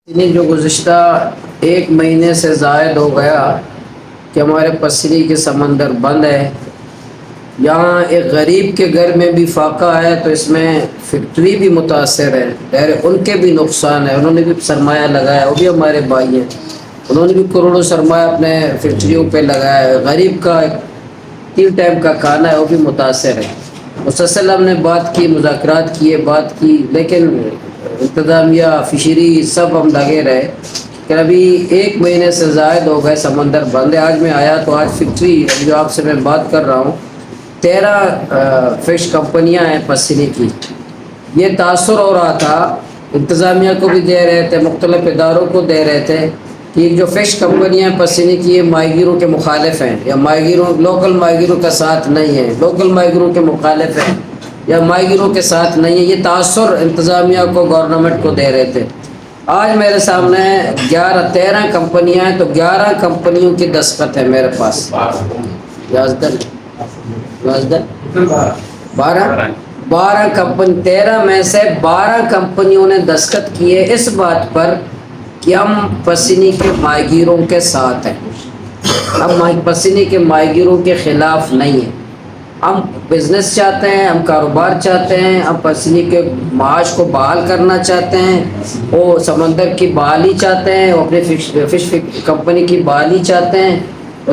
جو گزشتہ ایک مہینے سے زائد ہو گیا کہ ہمارے پسری کے سمندر بند ہے۔ یہاں ایک غریب کے گھر میں بھی فاقہ ہے تو اس میں فیکٹری بھی متاثر ہے، خیر ان کے بھی نقصان ہے، انہوں نے بھی سرمایہ لگایا، وہ بھی ہمارے بھائی ہیں، انہوں نے بھی کروڑوں سرمایہ اپنے فیکٹریوں پہ لگایا ہے۔ غریب کا 3 ٹائم کا کھانا ہے، وہ بھی متاثر ہے۔ مسلسل ہم نے بات کی، مذاکرات کیے، بات کی، لیکن انتظامیہ فشری سب ہم لگے رہے کہ ابھی ایک مہینے سے زائد ہو گئے، سمندر بند ہے۔ آج میں آیا تو آج فیکٹری جو آپ سے میں بات کر رہا ہوں 13 فش کمپنیاں ہیں پسینے کی۔ یہ تاثر ہو رہا تھا، انتظامیہ کو بھی دے رہے تھے، مختلف اداروں کو دے رہے تھے کہ جو فش کمپنیاں پسینے کی یہ ماہی گیروں کے مخالف ہیں، یا لوکل ماہی گیروں کا ساتھ نہیں ہے، لوکل ماہی گیروں کے مخالف ہیں، یا ماہی گیروں کے ساتھ نہیں ہے۔ یہ تاثر انتظامیہ کو، گورنمنٹ کو دے رہے تھے۔ آج میرے سامنے 13 کمپنیاں ہیں، تو 11 کمپنیوں کی دستخط ہے میرے پاس۔ 12 کمپنی، 13 میں سے 12 کمپنیوں نے دستخط کیے اس بات پر کہ ہم پسینے کے ماہی گیروں کے ساتھ ہیں، ہم پسینے کے ماہی گیروں کے خلاف نہیں ہیں۔ ہم بزنس چاہتے ہیں، ہم کاروبار چاہتے ہیں، ہم پسینے کے معاش کو بحال کرنا چاہتے ہیں، وہ سمندر کی بحالی چاہتے ہیں، وہ اپنے فش کمپنی کی بحالی چاہتے ہیں۔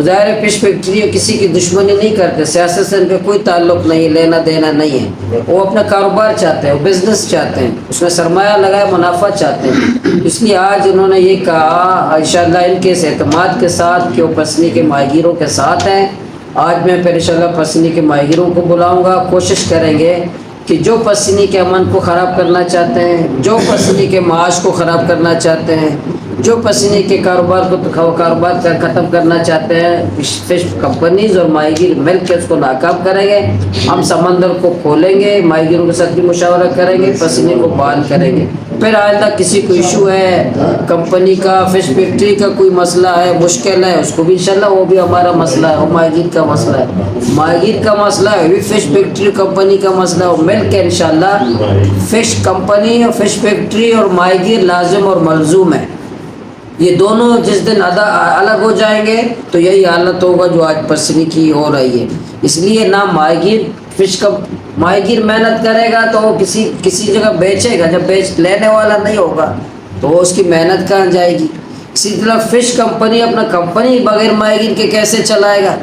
ظاہر فش فیکٹری کسی کی دشمنی نہیں کرتے، سیاست سے ان کا کوئی تعلق نہیں، لینا دینا نہیں ہے، وہ اپنا کاروبار چاہتے ہیں، وہ بزنس چاہتے ہیں، اس میں سرمایہ لگائے منافع چاہتے ہیں۔ اس لیے آج انہوں نے یہ کہا انشاءاللہ ان کے اس اعتماد کے ساتھ کہ وہ پسینے کے ماہی گیروں کے ساتھ ہیں۔ آج میں پھر انشاءاللہ پسینے کے ماہی گیروں کو بلاؤں گا، کوشش کریں گے کہ جو پسینے کے امن کو خراب کرنا چاہتے ہیں، جو پسینے کے معاش کو خراب کرنا چاہتے ہیں، جو پسینے کے کاروبار ختم کرنا چاہتے ہیں، فش کمپنیز اور ماہی گیر مل کے اس کو ناکام کریں گے۔ ہم سمندر کو کھولیں گے، ماہی گیروں کے ساتھ بھی مشاورہ کریں گے، پسینے کو بحال کریں گے۔ پھر آئندہ کسی کو ایشو ہے، کمپنی کا، فش فیکٹری کا کوئی مسئلہ ہے، مشکل ہے، اس کو بھی انشاءاللہ وہ بھی ہمارا مسئلہ ہے، وہ ماہی گیر کا مسئلہ ہے، ماہی گیر کا مسئلہ ہے، بھی فش فیکٹری کمپنی کا مسئلہ ہے، وہ مل کے انشاءاللہ فش کمپنی اور فش فیکٹری اور ماہی گیر لازم اور ملزوم ہے۔ یہ دونوں جس دن الگ ہو جائیں گے تو یہی حالت ہوگا جو آج پسینے کی ہو رہی ہے۔ اس لیے نہ ماہی گیر محنت کرے گا تو وہ کسی جگہ بیچے گا، جب لینے والا نہیں ہوگا تو وہ اس کی محنت کہاں جائے گی۔ اسی طرح فش کمپنی اپنا کمپنی بغیر ماہی گیر کے کیسے چلائے گا؟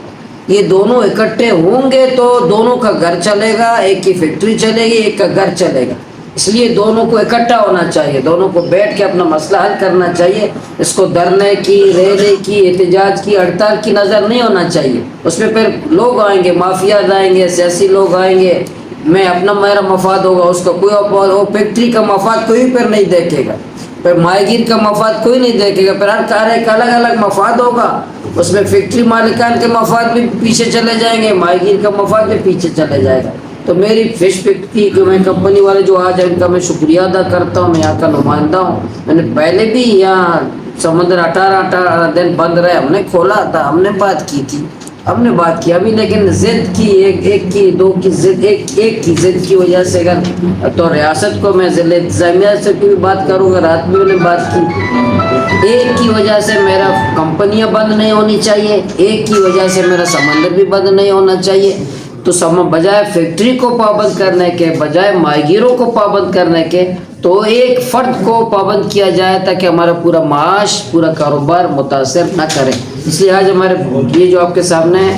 یہ دونوں اکٹھے ہوں گے تو دونوں کا گھر چلے گا، ایک کی فیکٹری چلے گی، ایک کا گھر چلے گا۔ اس لیے دونوں کو اکٹھا ہونا چاہیے، دونوں کو بیٹھ کے اپنا مسئلہ حل کرنا چاہیے۔ اس کو دھرنے کی، ریلے کی، احتجاج کی، ہڑتال کی نظر نہیں ہونا چاہیے۔ اس میں پھر لوگ آئیں گے، مافیاز آئیں گے، سیاسی لوگ آئیں گے، میرا مفاد ہوگا، اس کا کوئی وہ فیکٹری کا مفاد کوئی پھر نہیں دیکھے گا، پھر ماہی گیر کا مفاد کوئی نہیں دیکھے گا، پھر ہر ایک الگ الگ مفاد ہوگا۔ اس میں فیکٹری مالکان کے مفاد بھی پیچھے چلے جائیں گے، ماہی گیر کا مفاد بھی پیچھے چلے جائے گا۔ تو میری فش فیکٹری جو میں کمپنی والے جو آج ہیں ان کا میں شکریہ ادا کرتا ہوں، میں یہاں کا نمائندہ ہوں۔ میں نے پہلے بھی یہاں سمندر 18 دن بند رہے، ہم نے کھولا تھا، ہم نے بات کی تھی، ہم نے بات کیا بھی، لیکن ضد کی ایک کی دو کی ضد، ایک کی ضد کی وجہ سے اگر تو ریاست کو میں ضلع انتظامیہ سے بھی بات کروں گا، رات میں نے بات کی، ایک کی وجہ سے میرا کمپنیاں بند نہیں ہونی چاہیے، ایک کی وجہ سے میرا سمندر بھی بند نہیں ہونا چاہیے۔ تو بجائے فیکٹری کو پابند کرنے کے، بجائے ماہی گیروں کو پابند کرنے کے، تو ایک فرد کو پابند کیا جائے تاکہ ہمارا پورا معاش، پورا کاروبار متاثر نہ کرے۔ اس لیے آج ہمارے یہ جو آپ کے سامنے ہے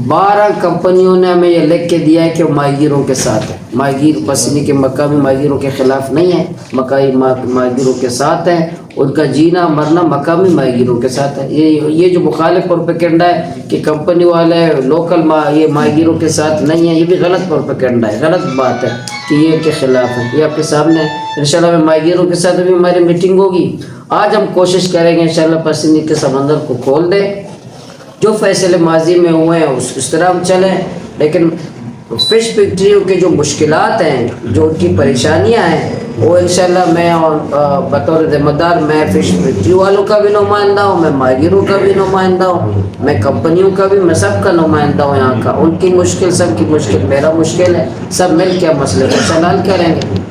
12 کمپنیوں نے ہمیں یہ لکھ کے دیا ہے کہ وہ ماہی گیروں کے ساتھ ہے، ماہی گیر پسینے کے مقامی ماہی گیروں کے خلاف نہیں ہے، مقامی ماہی گیروں کے ساتھ ہیں، ان کا جینا مرنا مقامی ماہی گیروں کے ساتھ ہے۔ یہ جو مخالف پروپیگنڈا ہے کہ کمپنی والے لوکل یہ ماہی گیروں کے ساتھ نہیں ہیں، یہ بھی غلط پروپیگنڈا ہے، غلط بات ہے کہ یہ ان کے خلاف ہے۔ یہ آپ کے سامنے ہے۔ انشاءاللہ میں ماہی گیروں کے ساتھ بھی ہماری میٹنگ ہوگی۔ آج ہم کوشش کریں گے انشاءاللہ پسینے کے سمندر کو کھول دیں، جو فیصلے ماضی میں ہوئے ہیں اس طرح ہم چلیں، لیکن فش فیکٹریوں کے جو مشکلات ہیں، جو ان کی پریشانیاں ہیں، وہ انشاءاللہ میں بطور ذمہ دار میں فش فیکٹری والوں کا بھی نمائندہ ہوں، میں ماہی گیروں کا بھی نمائندہ ہوں، میں کمپنیوں کا بھی، میں سب کا نمائندہ ہوں یہاں کا۔ ان کی مشکل، سب کی مشکل میرا مشکل ہے، سب مل کے مسئلے کو حل کریں گے۔